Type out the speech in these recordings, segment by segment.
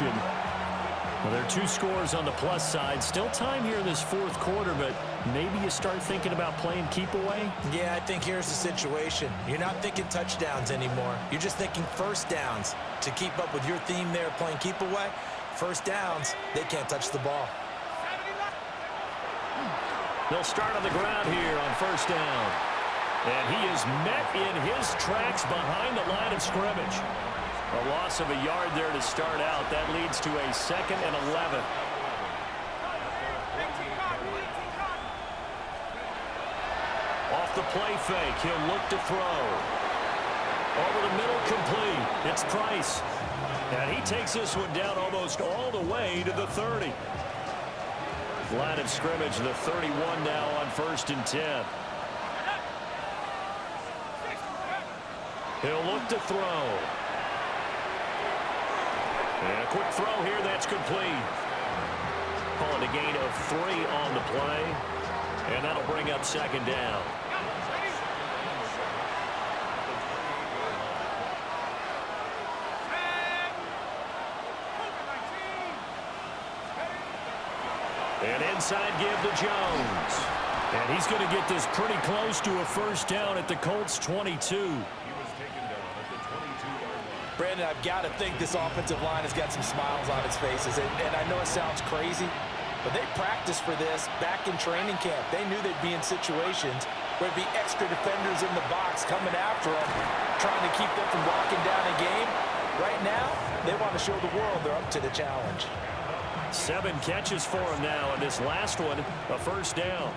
Well, there are two scores on the plus side. Still time here in this fourth quarter, but maybe you start thinking about playing keep away? Yeah, I think here's the situation. You're not thinking touchdowns anymore. You're just thinking first downs. To keep up with your theme there, playing keep away, first downs, they can't touch the ball. They'll start on the ground here on first down. And he is met in his tracks behind the line of scrimmage. A loss of a yard there to start out. That leads to a 2nd and 11. Off the play fake, he'll look to throw. Over the middle, complete. It's Price. And he takes this one down almost all the way to the 30. Line of scrimmage, the 31 now on 1st and 10. He'll look to throw. And a quick throw here, that's complete. Calling a gain of 3 on the play. And that'll bring up 2nd down. And inside give to Jones. And he's going to get this pretty close to a first down at the Colts 22. Brandon, I've got to think this offensive line has got some smiles on its faces. And I know it sounds crazy, but they practiced for this back in training camp. They knew they'd be in situations where there'd be extra defenders in the box coming after them, trying to keep them from locking down a game. Right now, they want to show the world they're up to the challenge. 7 catches for him now, and this last one, a first down.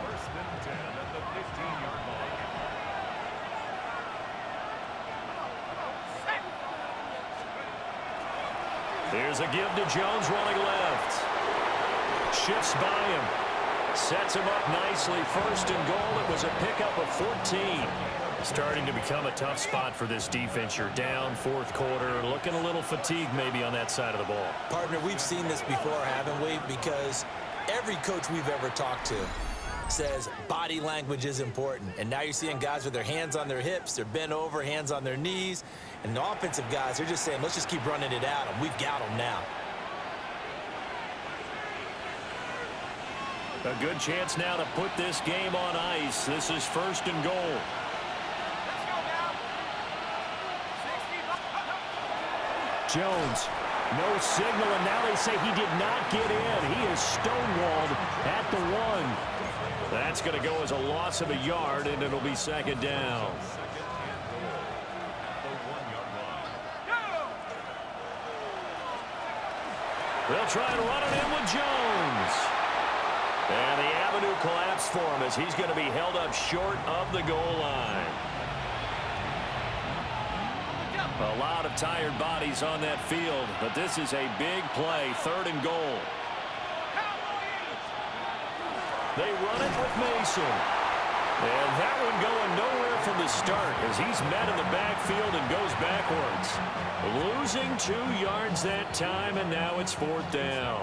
Here's a give to Jones running left. Shifts by him. Sets him up nicely. 1st and goal. It was a pickup of 14. Starting to become a tough spot for this defense. You're down 4th quarter. Looking a little fatigued maybe on that side of the ball. Partner, we've seen this before, haven't we? Because every coach we've ever talked to says body language is important. And now you're seeing guys with their hands on their hips. They're bent over, hands on their knees. And the offensive guys, they're just saying, let's just keep running it at them. We've got them now. A good chance now to put this game on ice. This is 1st and goal. Jones, no signal, and now they say he did not get in. He is stonewalled at the 1. That's going to go as a loss of a yard, and it'll be 2nd down. They'll try and run it in with Jones. And the avenue collapsed for him as he's going to be held up short of the goal line. A lot of tired bodies on that field, but this is a big play, 3rd and goal. They run it with Mason. And that one going nowhere from the start as he's met in the backfield and goes backwards. Losing 2 yards that time, and now it's 4th down.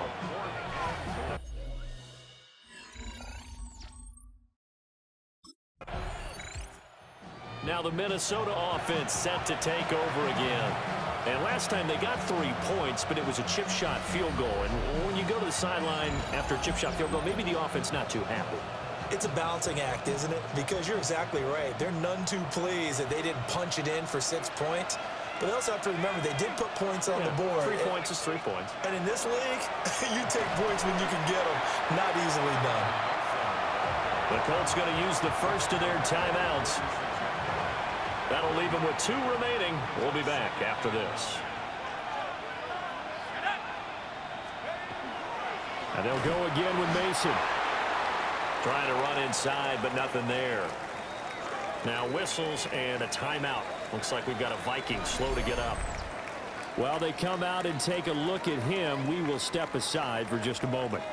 Now the Minnesota offense set to take over again. And last time they got 3 points, but it was a chip shot field goal. And when you go to the sideline after a chip shot field goal, maybe the offense not too happy. It's a balancing act, isn't it? Because you're exactly right. They're none too pleased that they didn't punch it in for 6 points. But they also have to remember they did put points on the board. 3 points is 3 points. And in this league, you take points when you can get them. Not easily done. The Colts going to use the first of their timeouts. That'll leave them with 2 remaining. We'll be back after this. And they'll go again with Mason. Trying to run inside, but nothing there. Now whistles and a timeout. Looks like we've got a Viking slow to get up. While they come out and take a look at him, we will step aside for just a moment.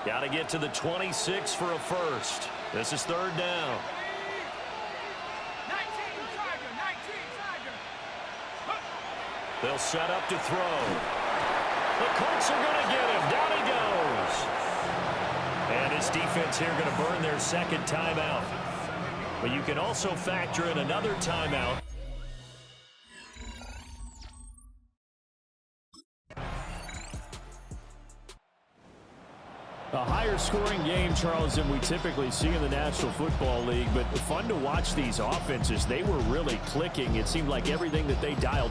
Got to get to the 26 for a first. This is 3rd down. They'll set up to throw. The Colts are going to get him. Down he goes. And this defense here going to burn their 2nd timeout. But you can also factor in another timeout. A higher scoring game, Charles, than we typically see in the National Football League, but fun to watch these offenses. They were really clicking. It seemed like everything that they dialed.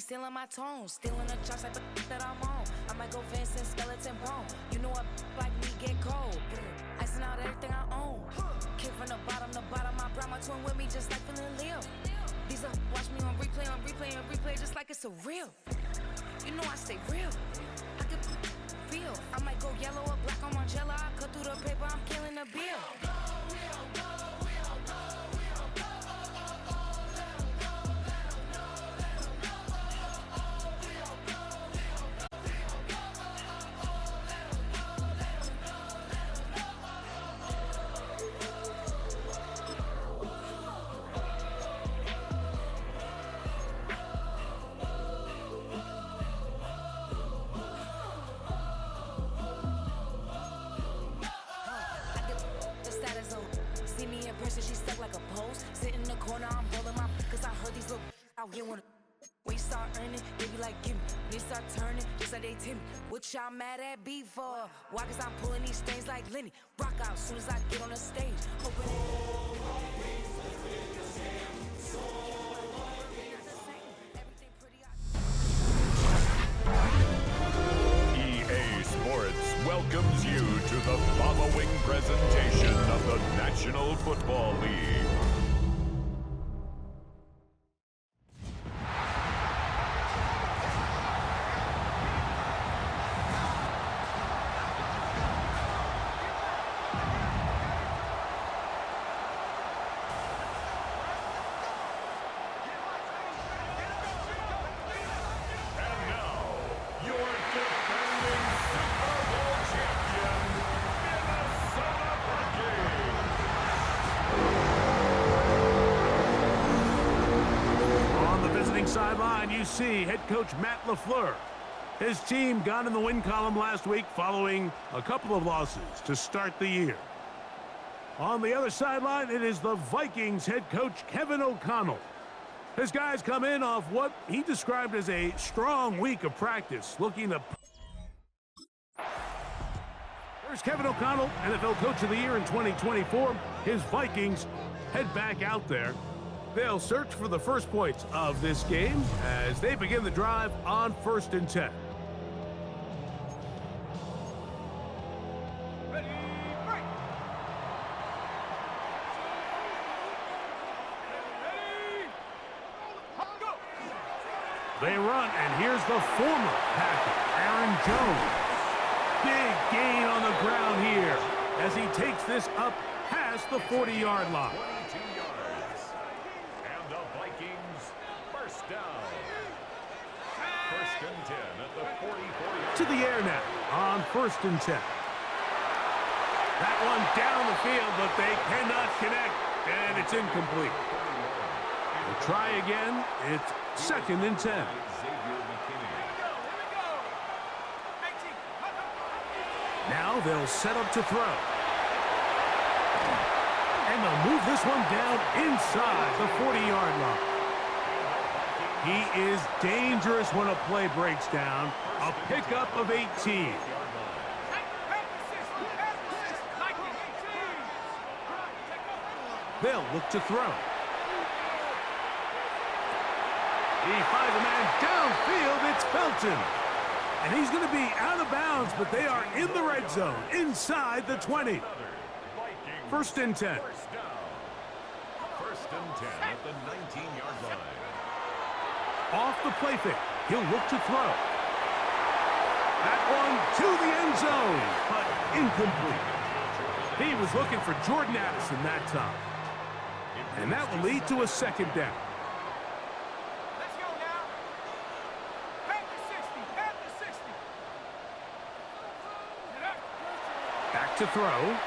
Stealing my tones, stealing the charts like the that I'm on. I might go Vince and skeleton bone. You know a like me get cold. Icing out everything I own. Came from the bottom, I brought my twin with me just like feeling Leo. These Freeze up, watch me on replay, just like it's a real. You know I stay real. I can feel. I might go yellow or black on Margiela. I cut through the paper, I'm killing the bill. She stuck like a post. Sit in the corner, I'm rolling my cause I heard these little out here wanna. When you start earning, they be like, give me. When you start turning, just like they timid. What y'all mad at me for? Why? Cause I'm pulling these things like Lenny. Rock out soon as I get on the stage. Open EA Sports welcomes you to the following presentation of the National Football League. Sideline, you see head coach Matt LaFleur. His team got in the win column last week following a couple of losses to start the year. On the other sideline, it is the Vikings head coach Kevin O'Connell. His guys come in off what he described as a strong week of practice, looking to... There's Kevin O'Connell, NFL Coach of the Year in 2024. His Vikings head back out there. They'll search for the first points of this game as they begin the drive on 1st and 10. Ready, break. Ready, go. They run, and here's the former Packer, Aaron Jones. Big gain on the ground here as he takes this up past the 40-yard line. To the air now on 1st and 10. That one down the field, but they cannot connect, and it's incomplete. We'll try again. It's 2nd and 10. Now they'll set up to throw. And they'll move this one down inside the 40-yard line. He is dangerous when a play breaks down. A pickup of 18. They'll look to throw. He finds a man downfield. It's Felton. And he's going to be out of bounds, but they are in the red zone, inside the 20. 1st and 10. 1st and 10 at the 19-yard line. Off the play fake. He'll look to throw. That one to the end zone, but incomplete. He was looking for Jordan Addison that time. And that will lead to a 2nd down. Let's go now. Back to 60. Back to 60. Back to throw.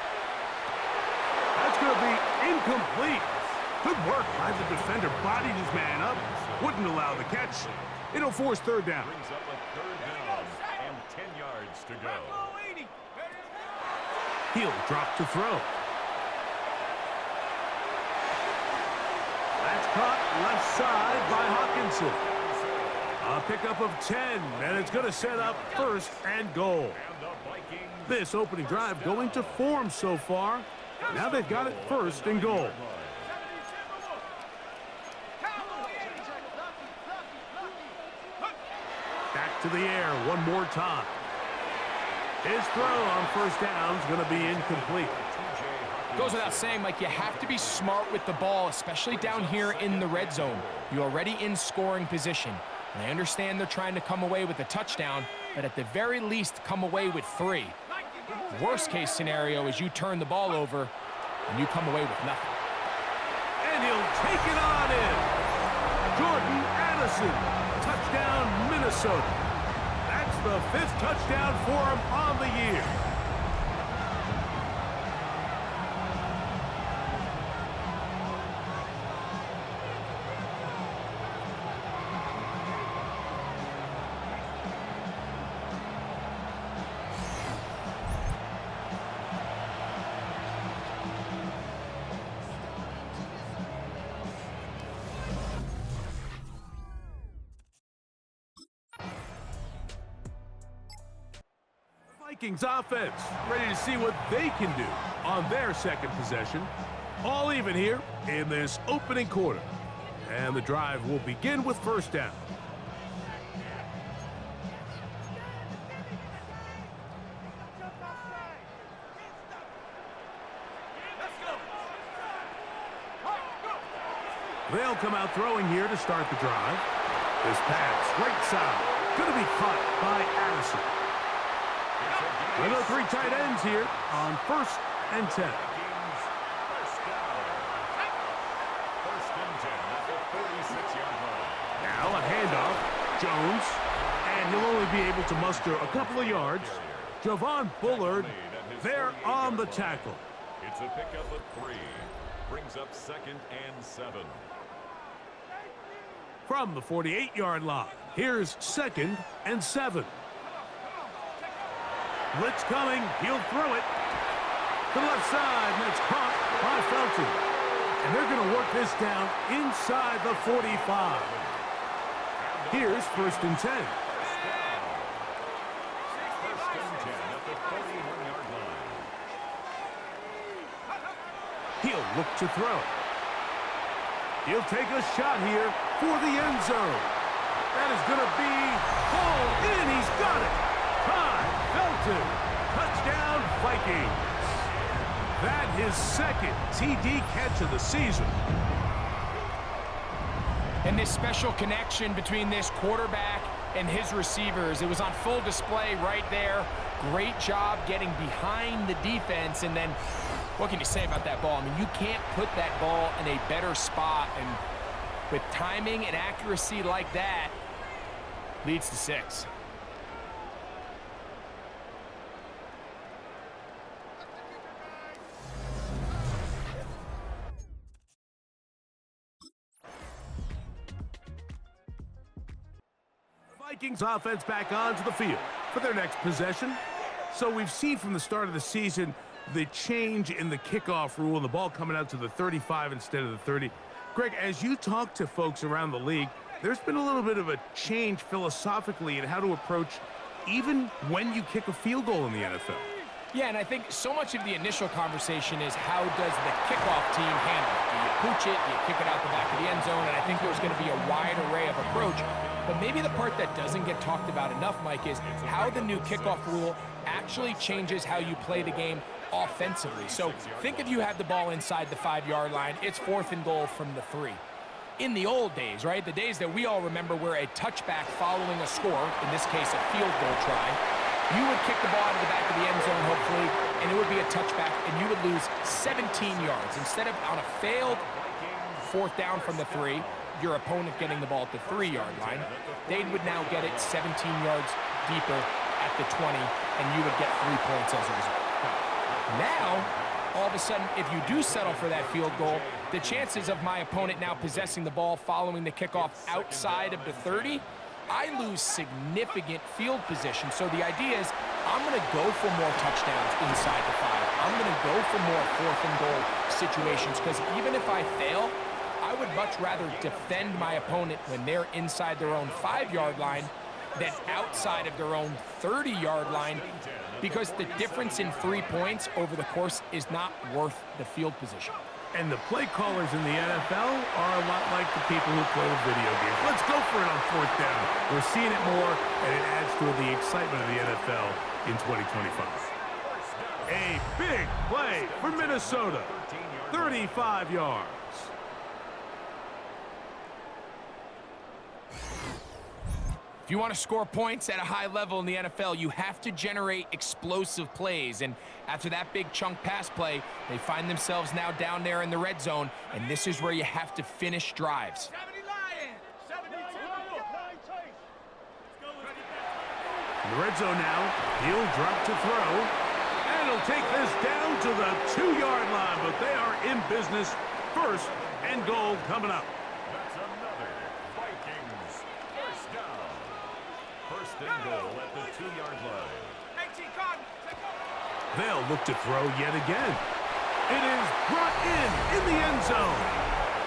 That's going to be incomplete. Good work by the defender. Bodied his man up. Wouldn't allow the catch. It'll force 3rd down. Brings up a 3rd down and 10 yards to go. He'll drop to throw. That's caught left side by Hawkinson. A pickup of 10, and it's going to set up 1st and goal. This opening drive going to form so far. Now they've got it 1st and goal. Back to the air one more time. His throw on 1st down is going to be incomplete. Goes without saying, Mike, you have to be smart with the ball, especially down here in the red zone. You're already in scoring position. And I understand they're trying to come away with a touchdown, but at the very least, come away with 3. Worst case scenario is you turn the ball over and you come away with nothing. And he'll take it on in. Jordan Addison, touchdown Minnesota. That's the 5th touchdown for him on the year. Vikings offense ready to see what they can do on their second possession. All even here in this opening quarter. And the drive will begin with first down. They'll come out throwing here to start the drive. This pass, right side, going to be caught by Addison. Another 3 tight ends here on 1st and 10. Now a handoff, Jones, and he'll only be able to muster a couple of yards. Javon Bullard there on the tackle. It's a pickup of 3. Brings up 2nd and 7. From the 48-yard line, here's 2nd and 7. Blitz coming. He'll throw it to the left side, and it's caught by Felton. And they're going to work this down inside the 45. Here's 1st and 10. 1st and 10 at the 41-yard line. He'll look to throw. He'll take a shot here for the end zone. That is going to be hauled in. He's got it. Felton, touchdown Vikings. That his 2nd TD catch of the season. And this special connection between this quarterback and his receivers, it was on full display right there. Great job getting behind the defense. And then what can you say about that ball? I mean, you can't put that ball in a better spot. And with timing and accuracy like that, leads to 6. Vikings offense back onto the field for their next possession. So we've seen from the start of the season the change in the kickoff rule and the ball coming out to the 35 instead of the 30. Greg, as you talk to folks around the league, there's been a little bit of a change philosophically in how to approach even when you kick a field goal in the NFL. Yeah, and I think so much of the initial conversation is how does the kickoff team handle it? Do you pooch it? Do you kick it out the back of the end zone? And I think there's going to be a wide array of approach. But maybe the part that doesn't get talked about enough, Mike, is how the new kickoff rule actually changes how you play the game offensively. So think if you have the ball inside the 5-yard line, it's 4th and goal from the 3. In the old days, right, the days that we all remember where a touchback following a score, in this case a field goal try, you would kick the ball out of the back of the end zone, hopefully, and it would be a touchback, and you would lose 17 yards. Instead of on a failed 4th down from the 3, your opponent getting the ball at the 3-yard line, they would now get it 17 yards deeper at the 20, and you would get 3 points as a result. Now, all of a sudden, if you do settle for that field goal, the chances of my opponent now possessing the ball following the kickoff outside of the 30, I lose significant field position. So the idea is I'm going to go for more touchdowns inside the 5. I'm going to go for more 4th and goal situations because even if I fail, I would much rather defend my opponent when they're inside their own 5-yard line than outside of their own 30-yard line because the difference in 3 points over the course is not worth the field position. And the play callers in the NFL are a lot like the people who play the video games. Let's go for it on 4th down. We're seeing it more, and it adds to the excitement of the NFL in 2025. A big play for Minnesota. 35 yards. If you want to score points at a high level in the NFL, you have to generate explosive plays. And after that big chunk pass play, they find themselves now down there in the red zone, and this is where you have to finish drives. 70 Lions. 72. In the red zone now, he'll drop to throw. And he'll take this down to the 2-yard line, but they are in business. First and goal coming up. That's another Vikings first down. First and goal at the 2-yard line. 18 Cotton. Take over. They'll look to throw yet again. It is brought in the end zone.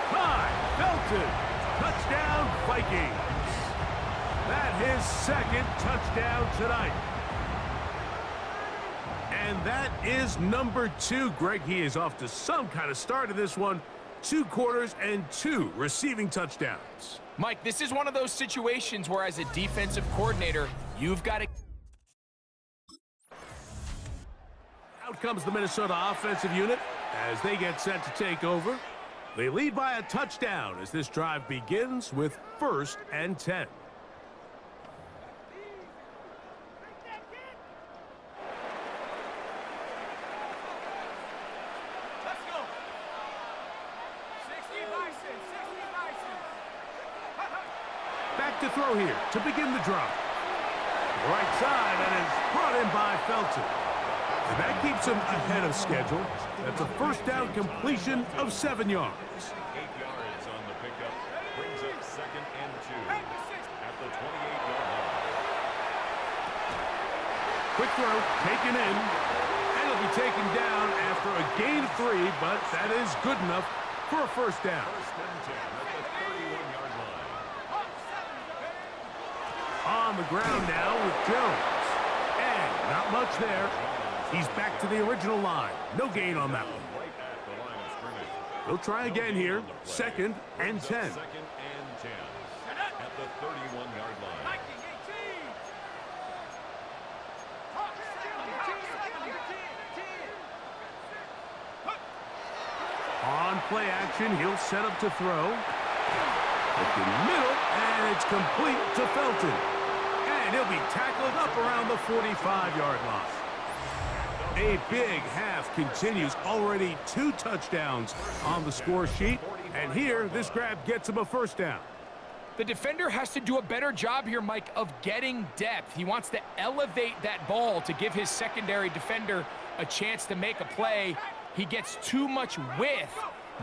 Kai Felton. Touchdown, Vikings. That his second touchdown tonight. And that is number 2. Greg, he is off to some kind of start in this one. 2 quarters and 2 receiving touchdowns. Mike, this is one of those situations where as a defensive coordinator, you've got to... Out comes the Minnesota offensive unit as they get set to take over. They lead by a touchdown as this drive begins with 1st and 10. Let's go. 60 Bison. 60 Bison. Back to throw here to begin the drive. Right side, and is brought in by Felton. And that keeps him ahead of schedule. That's a first down completion of 7 yards. 8 yards on the pickup. Brings up 2nd and 2 at the 28-yard line. Quick throw, taken in, and it'll be taken down after a gain of 3, but that is good enough for a first down. First and 10 at the 31-yard line. On the ground now with Jones. And not much there. He's back to the original line. No gain on that one. Right at the line of scrimmage. They'll try again here. 2nd and 10. 2nd and 10 at the 31-yard line. Viking 18. On play action, he'll set up to throw. At the middle, and it's complete to Felton. And he'll be tackled up around the 45-yard line. A big half continues. Already 2 touchdowns on the score sheet. And here, this grab gets him a first down. The defender has to do a better job here, Mike, of getting depth. He wants to elevate that ball to give his secondary defender a chance to make a play. He gets too much width,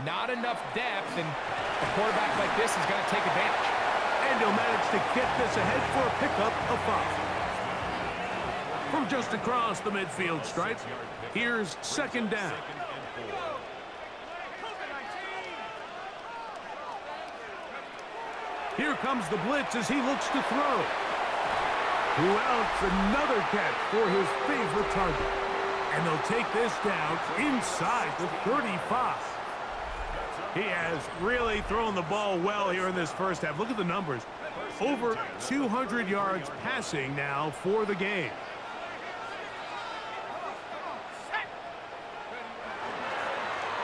not enough depth, and a quarterback like this is going to take advantage. And he'll manage to get this ahead for a pickup of 5. From just across the midfield stripe, here's 2nd down. Here comes the blitz as he looks to throw. Who else? Another catch for his favorite target. And they'll take this down inside the 35. He has really thrown the ball well here in this first half. Look at the numbers. Over 200 yards passing now for the game.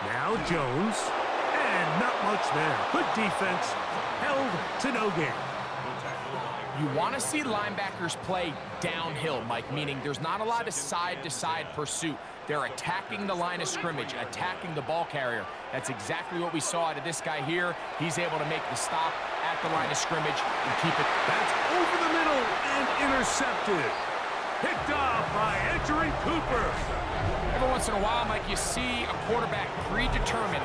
Now Jones. And not much there. Good defense. Held to no gain. You want to see linebackers play downhill, Mike, meaning there's not a lot of side-to-side pursuit. They're attacking the line of scrimmage, attacking the ball carrier. That's exactly what we saw out of this guy here. He's able to make the stop at the line of scrimmage and keep it. That's over the middle and intercepted. Picked off by Edgerrin Cooper. Every once in a while, Mike, you see a quarterback predetermined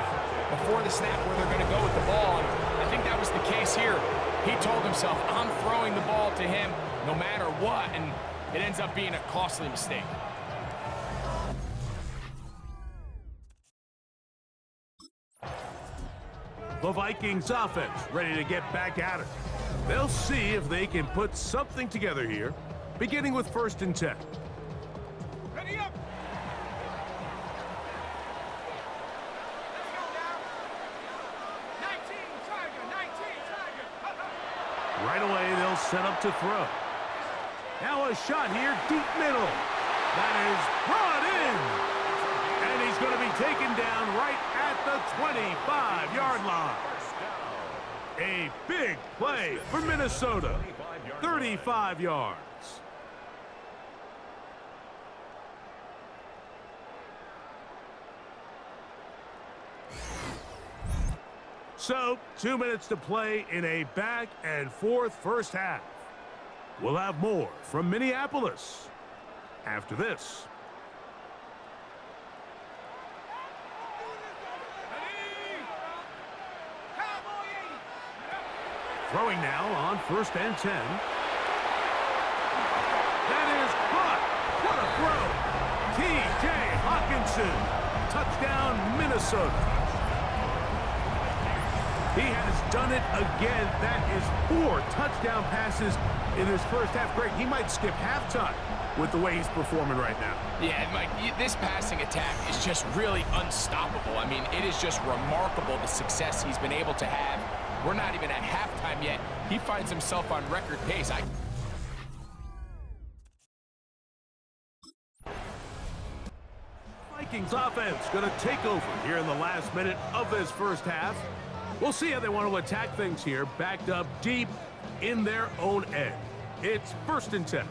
before the snap where they're going to go with the ball, and I think that was the case here. He told himself, I'm throwing the ball to him no matter what, and it ends up being a costly mistake. The Vikings offense ready to get back at it. They'll see if they can put something together here, beginning with 1st and 10. Ready up. Let's go now. 19 Tiger. Right away, they'll set up to throw. Now a shot here, deep middle. That is brought in. He's going to be taken down right at the 25-yard line. A big play for Minnesota. 35 yards. So, 2 minutes to play in a back-and-forth first half. We'll have more from Minneapolis after this. Throwing now on 1st and 10. That is caught. What a throw. T.J. Hawkinson. Touchdown, Minnesota. He has done it again. That is 4 touchdown passes in his first half. Greg, he might skip halftime with the way he's performing right now. Yeah, Mike, this passing attack is just really unstoppable. I mean, it is just remarkable the success he's been able to have. We're not even at halftime yet. He finds himself on record pace. Vikings offense going to take over here in the last minute of this first half. We'll see how they want to attack things here, backed up deep in their own end. It's 1st and 10.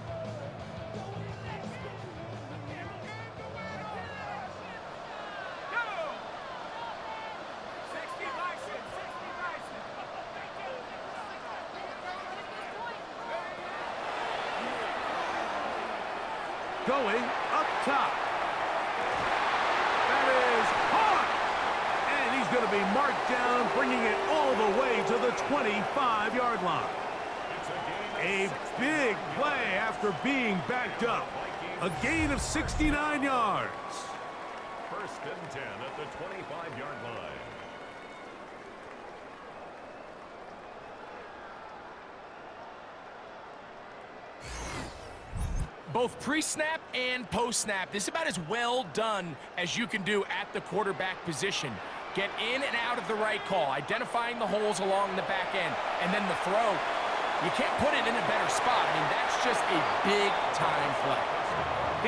Going up top. That is hard. And he's going to be marked down, bringing it all the way to the 25-yard line. A big play after being backed up. A gain of 69 yards. 1st and 10 at the 25-yard line. Both pre-snap and post-snap, this is about as well done as you can do at the quarterback position. Get in and out of the right call, identifying the holes along the back end, and then the throw. You can't put it in a better spot. I mean, that's just a big-time play.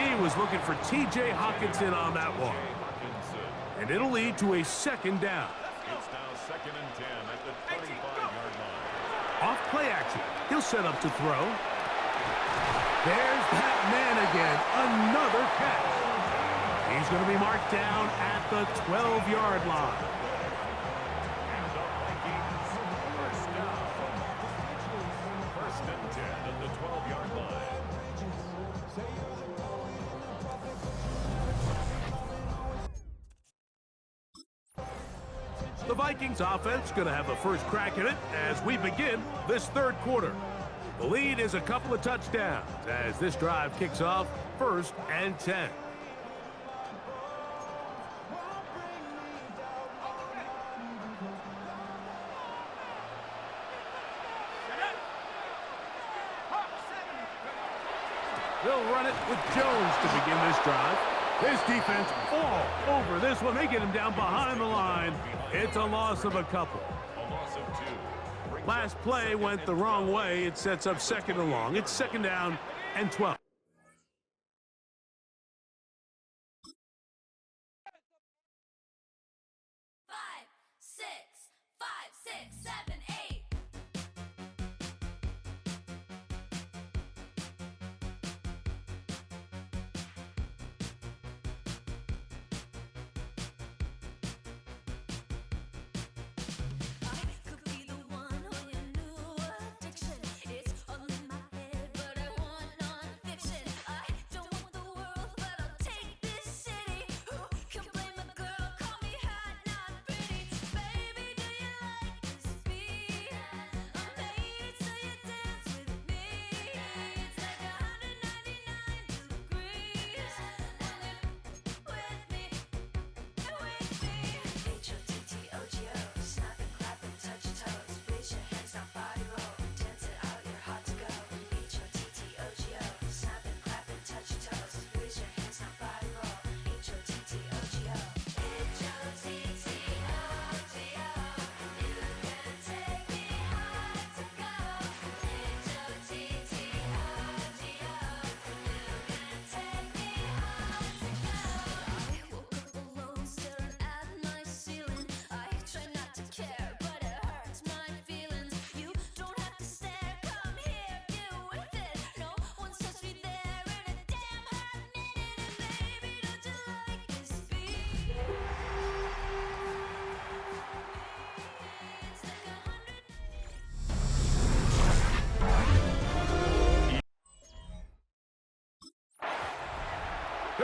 He was looking for T.J. Hawkinson on that one. And it'll lead to a 2nd down. It's now 2nd and 10 at the 25-yard line. Off play action. He'll set up to throw. There's that man again. Another catch. He's going to be marked down at the 12-yard line. And the Vikings first down. 1st and 10 at the 12-yard line. The Vikings offense going to have the first crack at it as we begin this 3rd quarter. The lead is a couple of touchdowns as this drive kicks off 1st and 10. They'll run it with Jones to begin this drive. This defense all over this one. They get him down behind the line. It's a loss of a couple. A loss of 2. Last play went the wrong way. It sets up 2nd and long. It's 2nd down and 12. Can blame a girl, call me hot, not pretty, baby.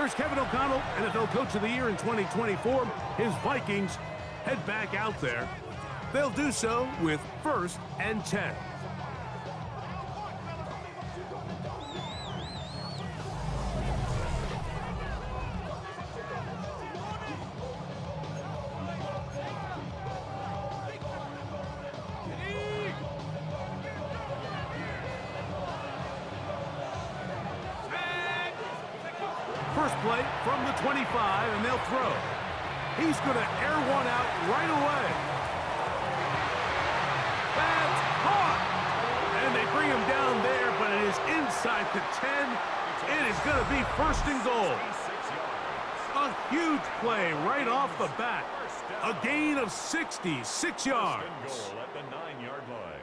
There's Kevin O'Connell, NFL Coach of the Year in 2024. His Vikings head back out there. They'll do so with 1st and 10. First play from the 25, and they'll throw. He's going to air one out right away. That's caught! And they bring him down there, but it is inside the 10. It is going to be 1st and goal. A huge play right off the bat. A gain of 66 yards. At the 9-yard line.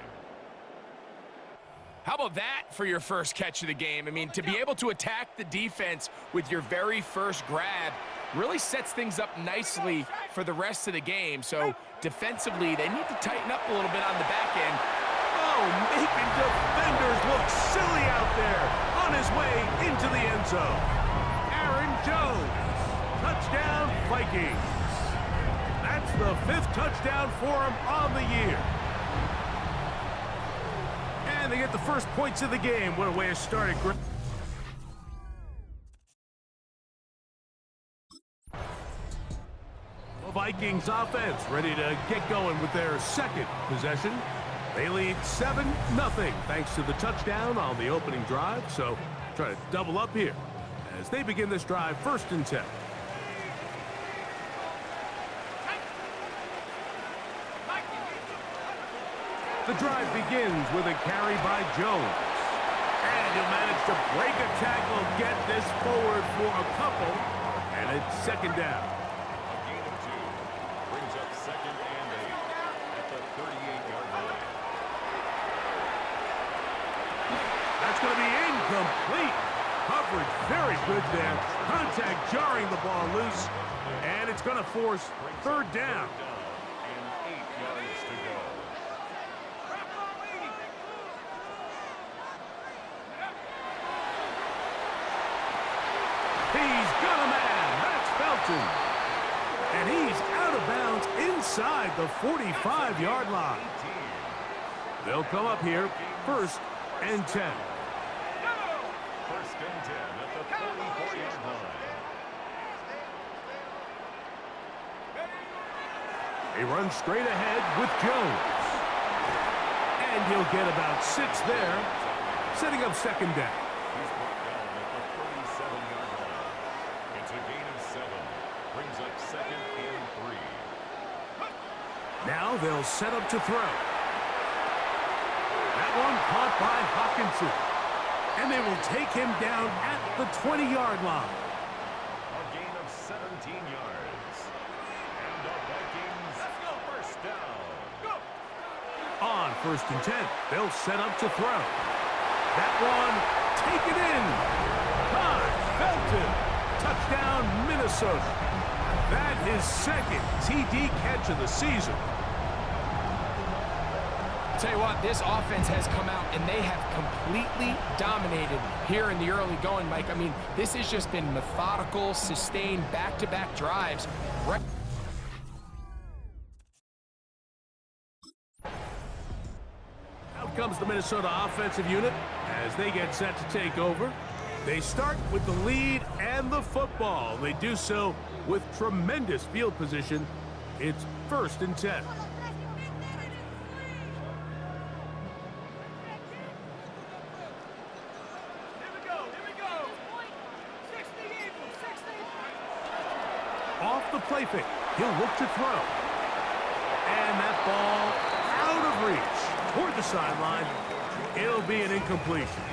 How about that for your first catch of the game? I mean, to be able to attack the defense with your very first grab really sets things up nicely for the rest of the game. So defensively, they need to tighten up a little bit on the back end. Oh, making defenders look silly out there on his way into the end zone. Aaron Jones, touchdown Vikings. That's the 5th touchdown for him on the year. And they get the first points of the game. What a way to start it. The Vikings offense ready to get going with their second possession. They lead 7-0 thanks to the touchdown on the opening drive. So try to double up here as they begin this drive 1st and 10. The drive begins with a carry by Jones. And he'll manage to break a tackle, get this forward for a couple, and it's 2nd down. A gain of 2 brings up 2nd and 8 at the 38-yard line. That's going to be incomplete. Coverage very good there. Contact jarring the ball loose, and it's going to force 3rd down. And 8 yards to go. He's got a man. That's Felton. And he's out of bounds inside the 45-yard line. They'll come up here 1st and 10. 1st and 10 at the 44-yard line. They run straight ahead with Jones. And he'll get about 6 there, setting up 2nd down. He's brought down at the 37-yard line. It's a gain of 7. Brings up 2nd and 3. Now they'll set up to throw. That one caught by Hawkinson. And they will take him down at the 20-yard line. A gain of 17 yards. And the Vikings 1st down. On 1st and 10, they'll set up to throw. That one, taken in. Todd Felton. Touchdown, Minnesota. That is 2nd TD catch of the season. Tell you what, this offense has come out and they have completely dominated here in the early going, Mike. I mean, this has just been methodical, sustained, back-to-back drives. Right. Out comes the Minnesota offensive unit as they get set to take over. They start with the lead and the football. They do so with tremendous field position. It's 1st and 10. Off the play fake, he'll look to throw. And that ball out of reach toward the sideline. It'll be an incompletion.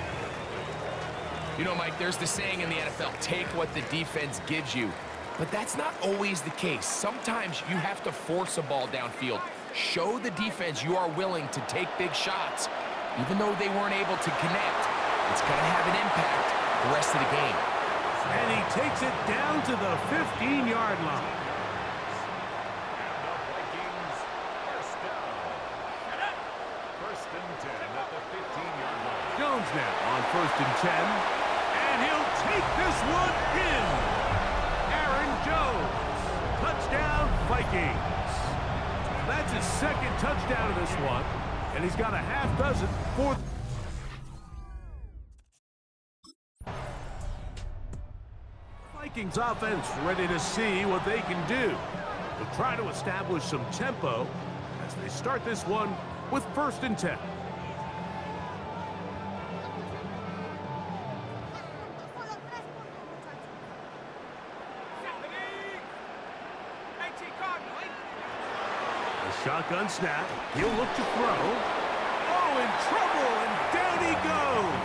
You know, Mike, there's the saying in the NFL, take what the defense gives you. But that's not always the case. Sometimes you have to force a ball downfield. Show the defense you are willing to take big shots. Even though they weren't able to connect, it's going to have an impact the rest of the game. And he takes it down to the 15-yard line. Vikings 1st down. 1st and 10 at the 15-yard line. Jones now on 1st and 10. And he'll take this one in. Jones. Touchdown, Vikings. That's his second touchdown of this one, and he's got a half dozen for... Vikings offense ready to see what they can do. They'll try to establish some tempo as they start this one with 1st and 10. A shotgun snap. He'll look to throw. Oh, in trouble, and down he goes.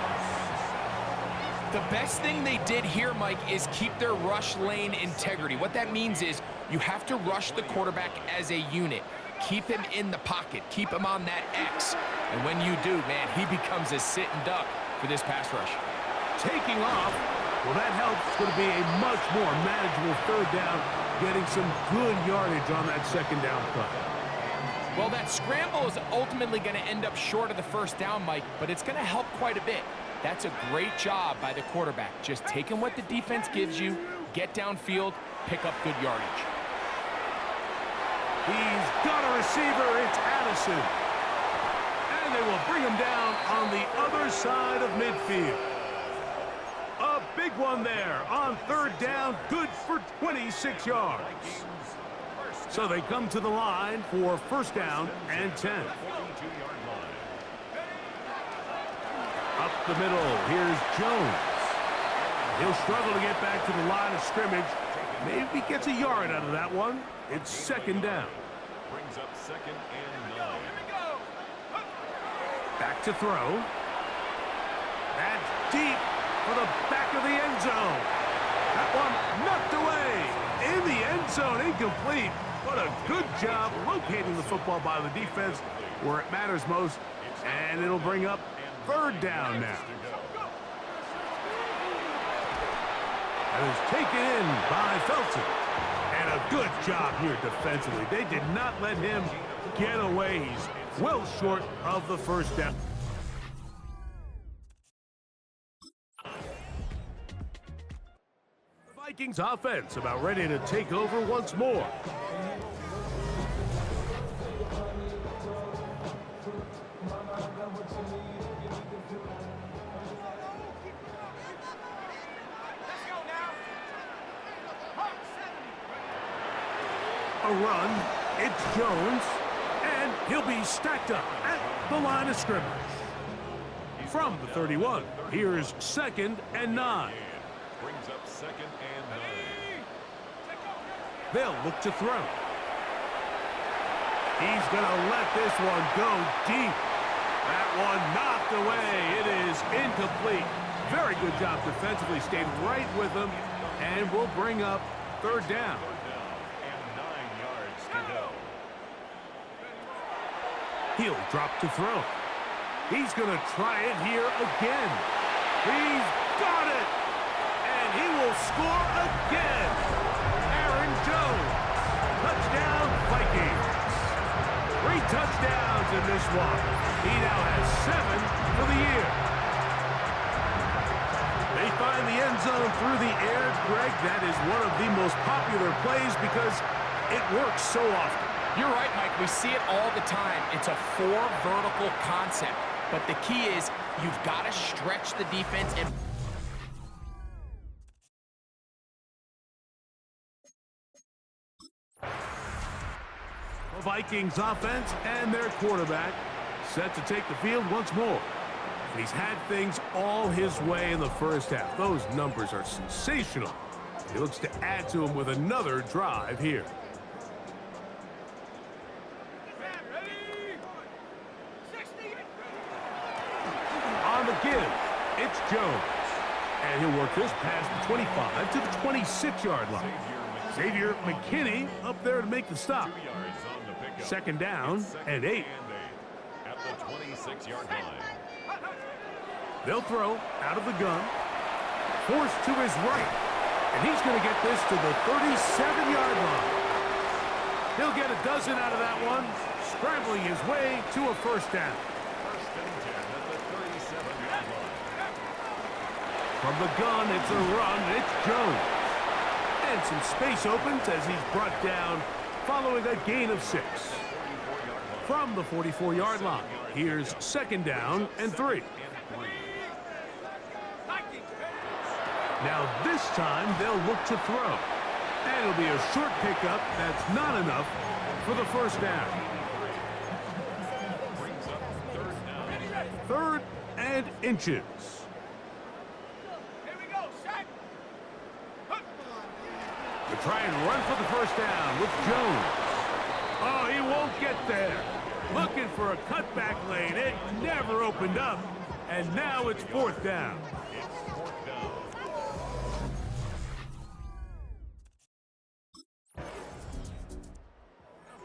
The best thing they did here, Mike, is keep their rush lane integrity. What that means is you have to rush the quarterback as a unit. Keep him in the pocket. Keep him on that X. And when you do, man, he becomes a sit and duck for this pass rush. Taking off, well, that helps. It's going to be a much more manageable 3rd down, getting some good yardage on that 2nd down cut. Well, that scramble is ultimately going to end up short of the 1st down, Mike, but it's going to help quite a bit. That's a great job by the quarterback. Just taking what the defense gives you, get downfield, pick up good yardage. He's got a receiver. It's Addison. And they will bring him down on the other side of midfield. A big one there on 3rd down, good for 26 yards. So they come to the line for 1st down and 10. Up the middle, here's Jones. He'll struggle to get back to the line of scrimmage. Maybe gets a yard out of that one. It's 2nd down. Brings up 2nd and 9. Back to throw. That's deep for the back of the end zone. That one knocked away. In the end zone, incomplete. What a good job locating the football by the defense where it matters most. And it'll bring up 3rd down now. That is taken in by Felton. And a good job here defensively. They did not let him get away. He's well short of the 1st down. Vikings offense about ready to take over once more. A run, it's Jones, and he'll be stacked up at the line of scrimmage. From the 31, here's 2nd and 9. Brings up 2nd and 9. They'll look to throw. He's going to let this one go deep. That one knocked away. It is incomplete. Very good job defensively. Stayed right with him, and will bring up 3rd down. He'll drop to throw. He's going to try it here again. He's got it! And he will score again. Aaron Jones. Touchdown, Vikings. 3 touchdowns in this one. He now has 7 for the year. They find the end zone through the air, Greg. That is one of the most popular plays because it works so often. You're right, Mike. We see it all the time. It's a 4 vertical concept. But the key is you've got to stretch the defense and... The Vikings offense and their quarterback set to take the field once more. He's had things all his way in the 1st half. Those numbers are sensational. He looks to add to them with another drive here. On the give, it's Jones. And he'll work this past the 25 to the 26-yard line. Xavier McKinney up there to make the stop. 2nd down and 8. At the 26-yard line. They'll throw out of the gun. Forced to his right. And he's going to get this to the 37-yard line. He'll get a dozen out of that one, scrambling his way to a 1st down. From the gun, it's a run. It's Jones. And some space opens as he's brought down following a gain of 6. From the 44-yard line, here's 2nd down and 3. Now this time they'll look to throw. And it'll be a short pickup that's not enough for the 1st down. 3rd and inches. Here we go, set. To try and run for the 1st down with Jones. Oh, he won't get there. Looking for a cutback lane. It never opened up. And now it's 4th down.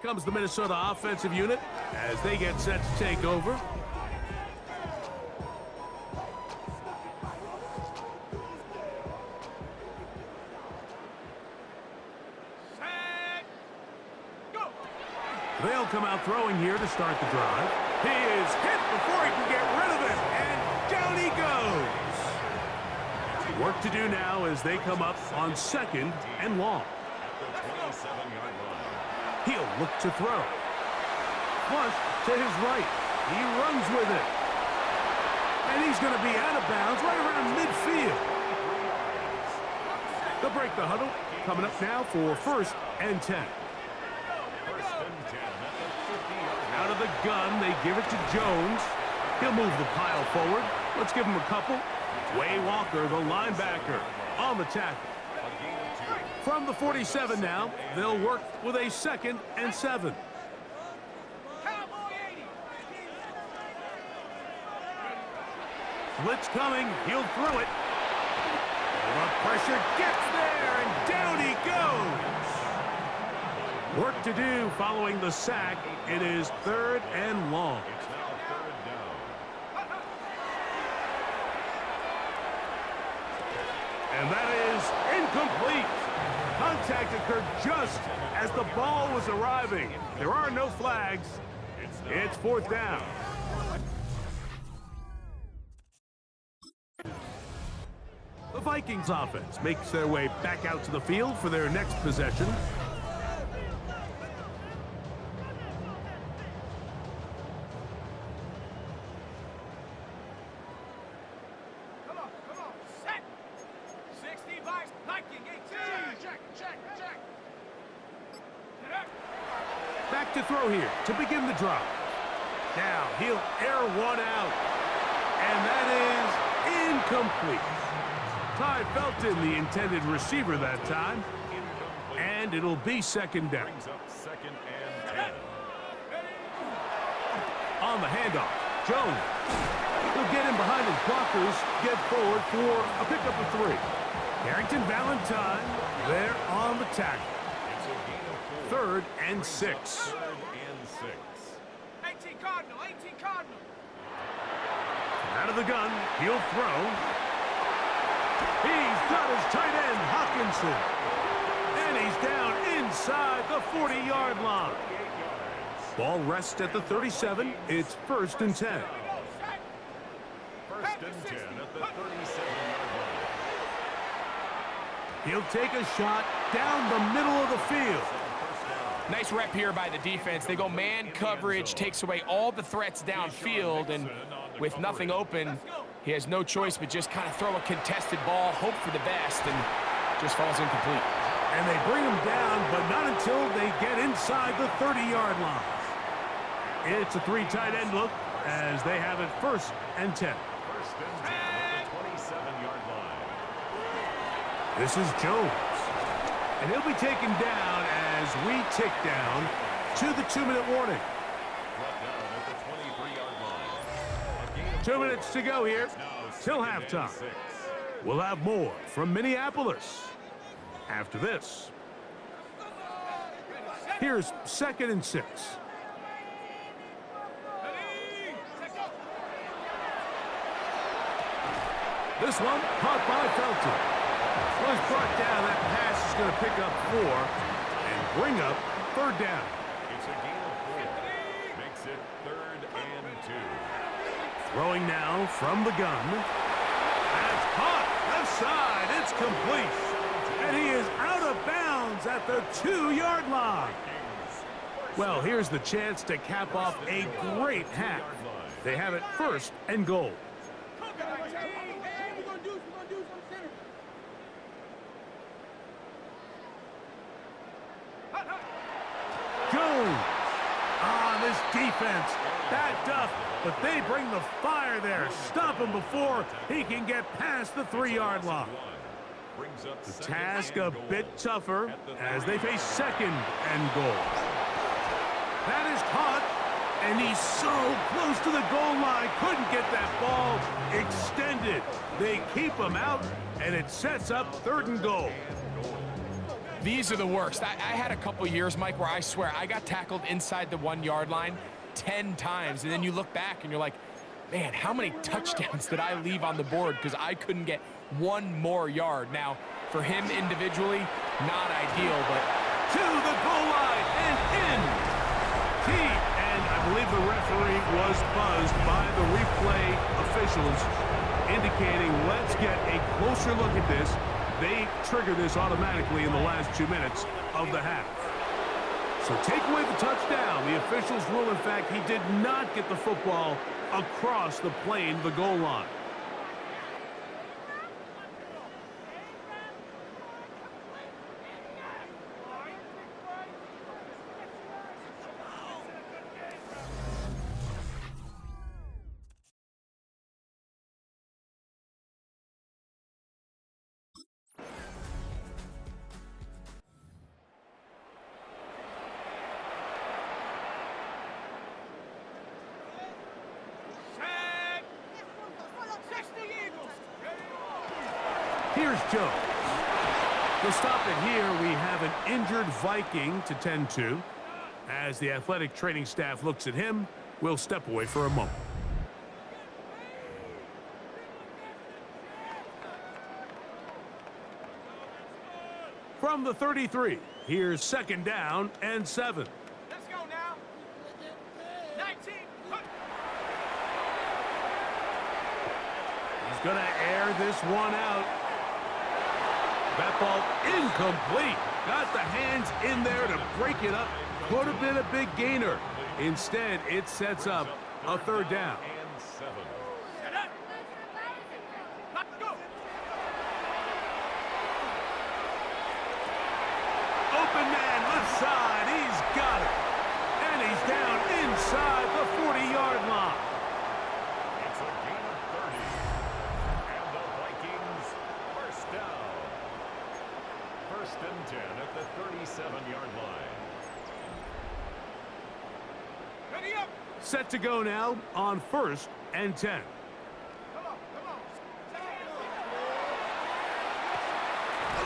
Comes the Minnesota offensive unit as they get set to take over. Set. Go. They'll come out throwing here to start the drive. He is hit before he can get rid of it, and down he goes. Work to do now as they come up on 2nd and long. He'll look to throw. Flush to his right. He runs with it. And he's going to be out of bounds right around midfield. They'll break the huddle. Coming up now for 1st and 10. Out of the gun, they give it to Jones. He'll move the pile forward. Let's give him a couple. Way Walker, the linebacker, on the tackle. From the 47 now, they'll work with a 2nd and 7. Cowboy 80. Blitz coming. He'll throw it. The pressure gets there, and down he goes. Work to do following the sack. It is 3rd and long. And that is incomplete. Contact occurred just as the ball was arriving. There are no flags. It's 4th down. The Vikings offense makes their way back out to the field for their next possession. Come on, set. 60 by Viking 18. Check. Back to throw here to begin the drive. Now he'll air one out. And that is incomplete. Ty Felton, the intended receiver that time. And it'll be 2nd down. On the handoff, Jones. He'll get in behind his blockers, get forward for a pickup of 3. Carrington Valentine there on the tackle. 3rd and 6. 18 Cardinal. Out of the gun, he'll throw. He's got his tight end, Hawkinson. And he's down inside the 40-yard line. Ball rests at the 37. It's 1st and 10. 1st and 10 at the 37-yard line. He'll take a shot down the middle of the field. Nice rep here by the defense. They go man coverage, takes away all the threats downfield, and with nothing open, he has no choice but just kind of throw a contested ball, hope for the best, and just falls incomplete. And they bring him down, but not until they get inside the 30-yard line. It's a 3 tight end look as they have it 1st and 10. 1st and 10 at the 27-yard line. This is Jones. And he'll be taken down as we tick down to the 2-minute warning. Brought down at the 23-yard line. A gain of 2 minutes to go here now till 2nd and halftime. 6. We'll have more from Minneapolis after this. Here's 2nd and 6. This one caught by Felton. Was brought down. That pass is going to pick up 4 and bring up 3rd down. It's a gain of 4. Makes it 3rd and 2. Throwing now from the gun. That's caught. Left side. It's complete. And he is out of bounds at the 2-yard line. Well, here's the chance to cap off a great half. They have it 1st and goal. Jones. This defense backed up, but they bring the fire there. Stop him before he can get past the 3-yard line. The task a bit tougher as they face 2nd and goal. That is caught, and he's so close to the goal line. Couldn't get that ball extended. They keep him out, and it sets up 3rd and goal. These are the worst. I had a couple years, Mike, where I swear I got tackled inside the 1-yard line 10 times, and then you look back and you're like, man, how many touchdowns did I leave on the board because I couldn't get 1 more yard? Now, for him individually, not ideal, but to the goal line and in. And I believe the referee was buzzed by the replay officials, indicating let's get a closer look at this. They trigger this automatically in the last 2 minutes of the half. So take away the touchdown. The officials rule, in fact, he did not get the football across the plane, the goal line. Here's Jones. To stop it here, we have an injured Viking to tend to. As the athletic training staff looks at him, we'll step away for a moment. From the 33, here's 2nd down and 7. Let's go now. 19. He's going to air this one out. That ball incomplete. Got the hands in there to break it up. Could have been a big gainer. Instead, it sets up a 3rd down. Open man, left side. He's got it. And he's down inside the 40-yard line. It's a gain of 30. And the Vikings first down. 1st and 10 at the 37-yard line. Ready up. Set to go now on 1st and 10. Come on.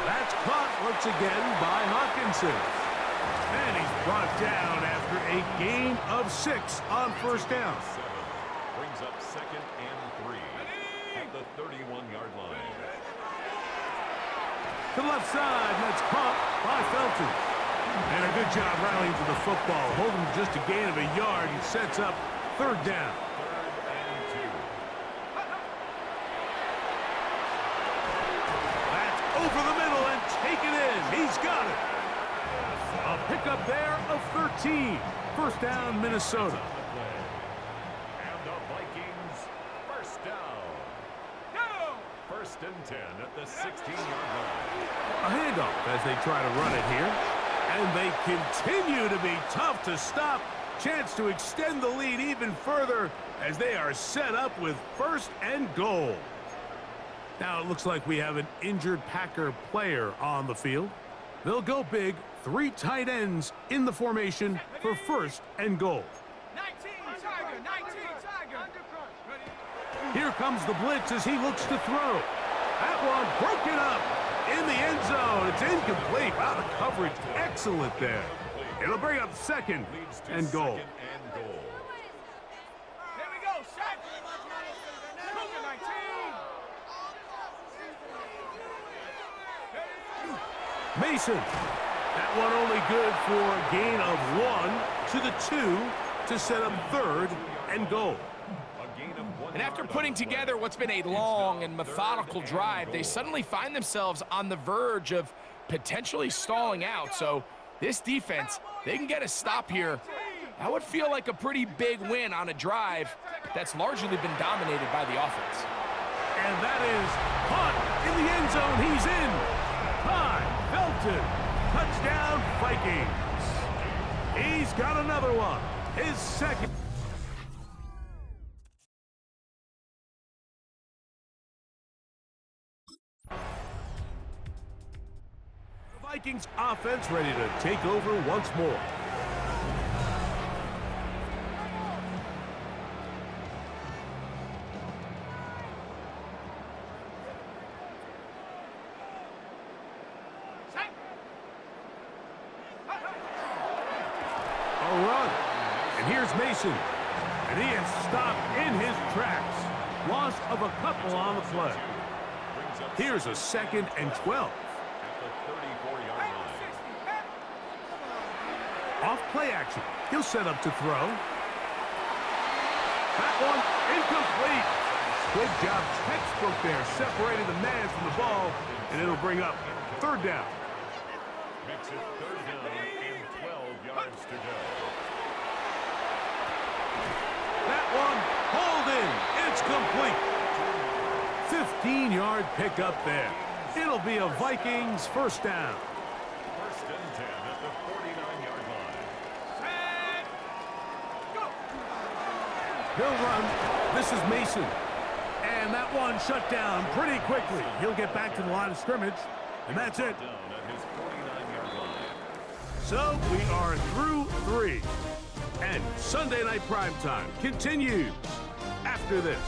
That's caught once again by Hawkinson. And he's brought down after a gain of 6 on 1st down. 7 brings up 2nd and 3 at the 31-yard line. To the left side, and that's caught by Felton. And a good job rallying to the football, holding just a gain of a yard and sets up 3rd down. 3rd and 2. That's over the middle and taken in. He's got it. A pickup there of 13. 1st down, Minnesota. And the Vikings first down. Go. 1st and 10 at the 16-yard line. A handoff as they try to run it here. And they continue to be tough to stop. Chance to extend the lead even further as they are set up with 1st and goal. Now it looks like we have an injured Packer player on the field. They'll go big, 3 tight ends in the formation for 1st and goal. 19, Tiger, 19, Tiger. Ready. Here comes the blitz as he looks to throw. That one broken up in the end zone. It's incomplete. Wow, the coverage excellent there. It'll bring up 2nd and goal. 2nd and goal. Here we go, set. Cougar 19. Mason. That one only good for a gain of 1 to the 2 to set up 3rd and goal. And after putting together what's been a long and methodical drive, they suddenly find themselves on the verge of potentially stalling out. So this defense, they can get a stop here. That would feel like a pretty big win on a drive that's largely been dominated by the offense. And that is caught in the end zone. He's in. Ty Felton. Touchdown, Vikings. He's got another one. His second. The Vikings offense ready to take over once more. A run. And here's Mason. And he is stopped in his tracks. Loss of a couple on the play. Here's a 2nd and 12. Off play action. He'll set up to throw. That one incomplete. Good job, textbook there, separating the man from the ball, and it'll bring up 3rd down. Makes it 3rd down and 12 yards to go. That one hauled in. It's complete. 15-yard pickup there. It'll be a Vikings 1st down. 1st and 10 at the 49-yard line. Set. Go. He'll run. This is Mason. And that one shut down pretty quickly. He'll get back to the line of scrimmage, and that's it. Down at his 49-yard line. So we are through 3. And Sunday Night Primetime continues after this.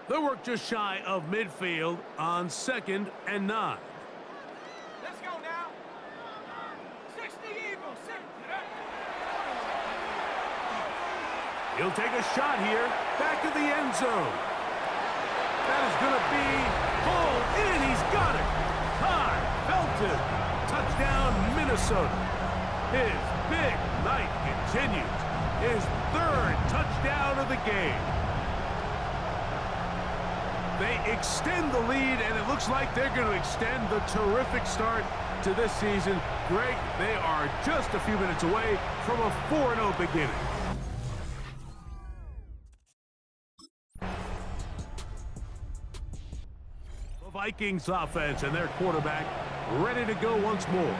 They'll work just shy of midfield on 2nd and 9. Let's go now. 60 Eagles. 60. He'll take a shot here, back of the end zone. That is going to be pulled in. He's got it. Ty Felton. Touchdown, Minnesota. His big night continues. His 3rd touchdown of the game. They extend the lead, and it looks like they're going to extend the terrific start to this season. Greg, they are just a few minutes away from a 4-0 beginning. The Vikings offense and their quarterback ready to go once more.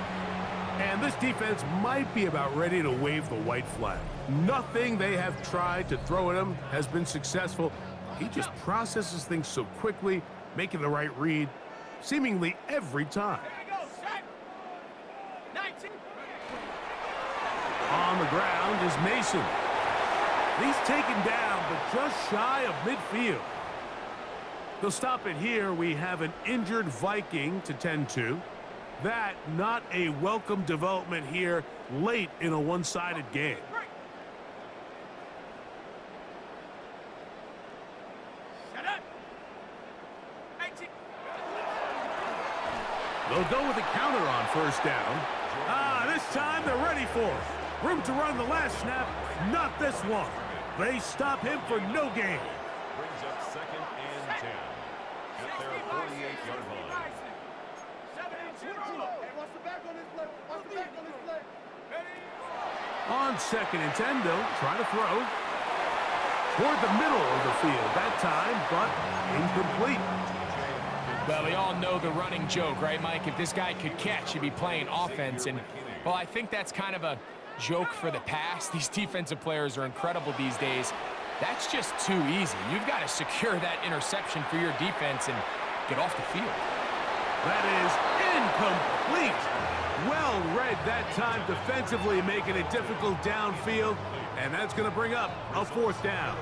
And this defense might be about ready to wave the white flag. Nothing they have tried to throw at him has been successful. He just processes things so quickly, making the right read, seemingly every time. Here we go. Set. 19. On the ground is Mason. He's taken down, but just shy of midfield. They'll stop it here. We have an injured Viking to tend to. That not a welcome development here late in a one-sided game. They'll go with a counter on 1st down. This time they're ready for it. Room to run the last snap, not this one. They stop him for no gain. Brings up 2nd and 10 at their 48-yard line. On 2nd and 10, they'll try to throw. Toward the middle of the field that time, but incomplete. Well, we all know the running joke, right, Mike? If this guy could catch, he'd be playing offense. And, well, I think that's kind of a joke for the past. These defensive players are incredible these days. That's just too easy. You've got to secure that interception for your defense and get off the field. That is incomplete. Well read that time defensively, making it difficult downfield. And that's going to bring up a 4th down.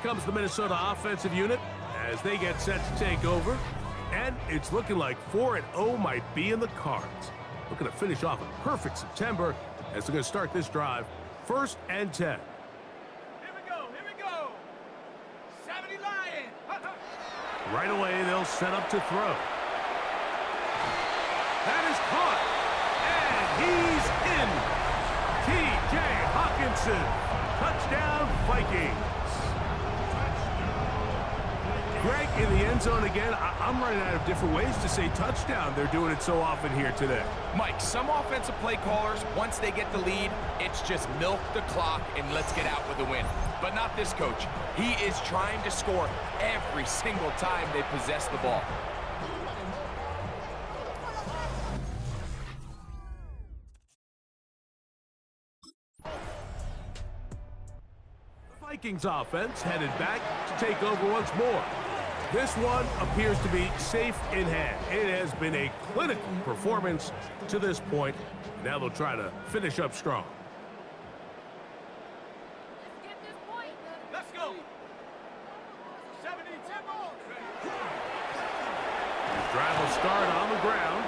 Comes the Minnesota offensive unit as they get set to take over. And it's looking like 4-0 might be in the cards. Looking to finish off a perfect September as they're going to start this drive. 1st and 10. Here we go. 70 Lions. Right away, they'll set up to throw. That is caught. And he's in. T.J. Hawkinson. Touchdown, Vikings. Greg, in the end zone again. I'm running out of different ways to say touchdown. They're doing it so often here today. Mike, some offensive play callers, once they get the lead, it's just milk the clock and let's get out with a win. But not this coach. He is trying to score every single time they possess the ball. Vikings offense headed back to take over once more. This one appears to be safe in hand. It has been a clinical performance to this point. Now they'll try to finish up strong. Let's go. 70-10 ball. His drive will start on the ground,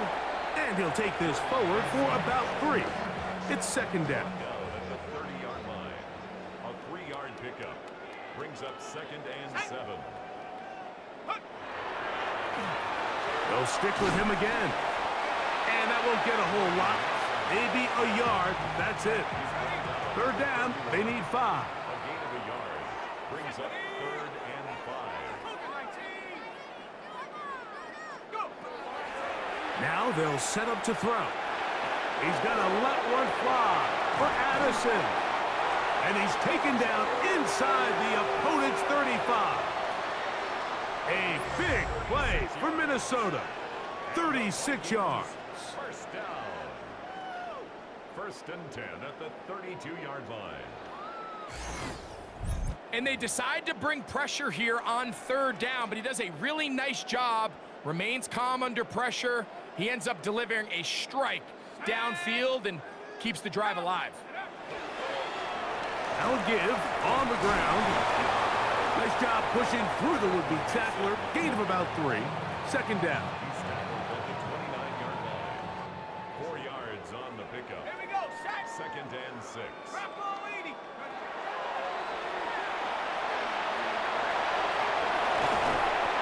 and he'll take this forward for about 3. It's second down. Down at the 30-yard line. A 3-yard pickup brings up 2nd and 7. They'll stick with him again. And that won't get a whole lot. Maybe a yard. That's it. Third down. They need 5. A gain of a yard brings up 3rd and 5. Now they'll set up to throw. He's going to let one fly for Addison. And he's taken down inside the opponent's 35. A big play for Minnesota. 36 yards. First down. 1st and 10 at the 32-yard line. And they decide to bring pressure here on 3rd down, but he does a really nice job. Remains calm under pressure. He ends up delivering a strike downfield and keeps the drive alive. Now a give on the ground. Nice job pushing through the would-be tackler. Gain of about 3. Second down. He's tackled at the 29-yard line. 4 yards on the pickup. Here we go. Sack. 2nd and 6. Drop ball 80.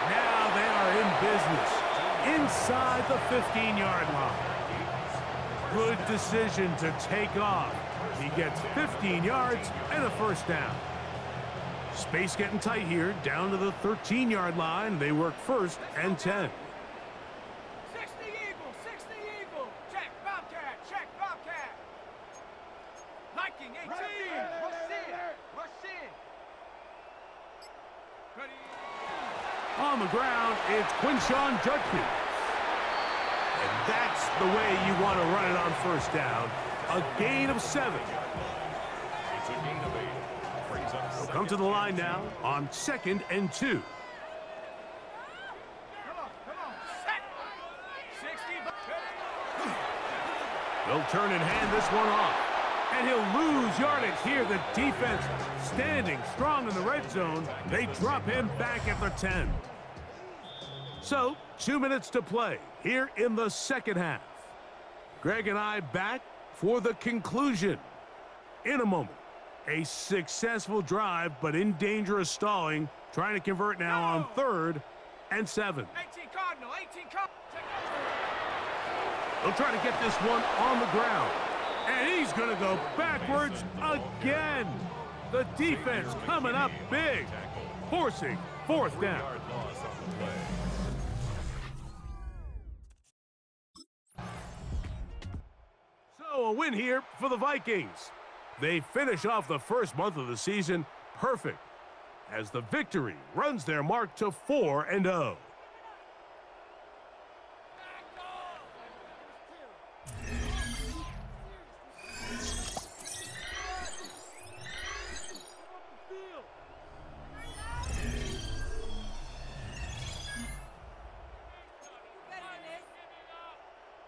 Now they are in business. Inside the 15-yard line. Good decision to take off. He gets 15 yards and a first down. Space getting tight here, down to the 13-yard line. They work 1st and 10. 60 Eagle, 60 Eagle. Check, Bobcat, check, Bobcat. Liking 18. Rush in, rush in. Ready. On the ground, it's Quinshawn Judkins. And that's the way you want to run it on 1st down. A gain of 7. It's a gain of 8. Brings up They'll come to the line now on 2nd and 2. Come on, set. 60. They'll turn and hand this one off. And he'll lose yardage here. The defense standing strong in the red zone. They drop him back at the 10. So, 2 minutes to play here in the second half. Greg and I back for the conclusion. In a moment, a successful drive, but in danger of stalling. Trying to convert now on 3rd and 7. 18 Cardinal, 18 Cardinal. They'll try to get this one on the ground. And he's going to go backwards again. The defense coming up big, forcing 4th down. yard loss on the play. So a win here for the Vikings. They finish off the first month of the season perfect as the victory runs their mark to 4-0.